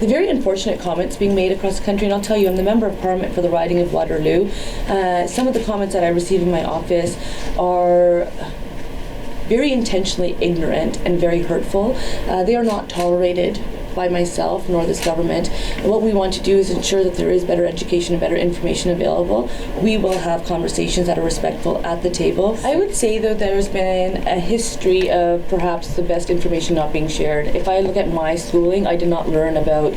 the very unfortunate comments being made across the country, and I'll tell you, I'm the Member of Parliament for the riding of Waterloo. Some of the comments that I receive in my office are very intentionally ignorant and very hurtful. They are not tolerated by myself nor this government. And what we want to do is ensure that there is better education and better information available. We will have conversations that are respectful at the table. I would say, though, there's been a history of perhaps the best information not being shared. If I look at my schooling, I did not learn about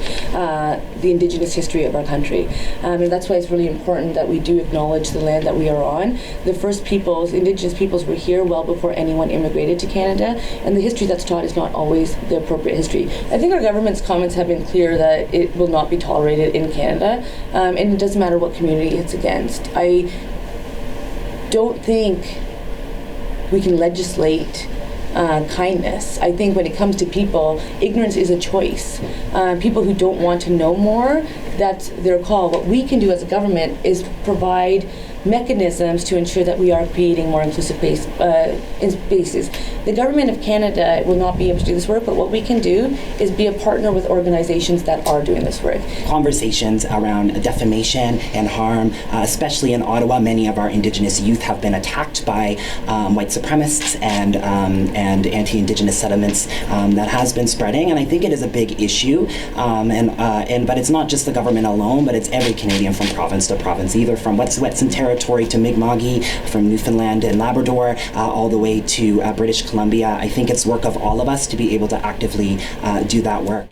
the Indigenous history of our country. And that's why it's really important that we do acknowledge the land that we are on. The first peoples, Indigenous peoples, were here well before anyone immigrated to Canada, and the history that's taught is not always the appropriate history. I think our government's comments have been clear that it will not be tolerated in Canada, and it doesn't matter what community it's against. I don't think we can legislate kindness. I think when it comes to people, ignorance is a choice. People who don't want to know more, that's their call. What we can do as a government is provide mechanisms to ensure that we are creating more inclusive spaces. The Government of Canada will not be able to do this work, but what we can do is be a partner with organizations that are doing this work. Conversations around defamation and harm, especially in Ottawa, many of our Indigenous youth have been attacked by white supremacists and anti-Indigenous sentiments that has been spreading, and I think it is a big issue. But it's not just the government alone, but it's every Canadian from province to province, either from Wet'suwet'en Territory to Mi'kmaq, from Newfoundland and Labrador, all the way to British Columbia. I think it's work of all of us to be able to actively do that work.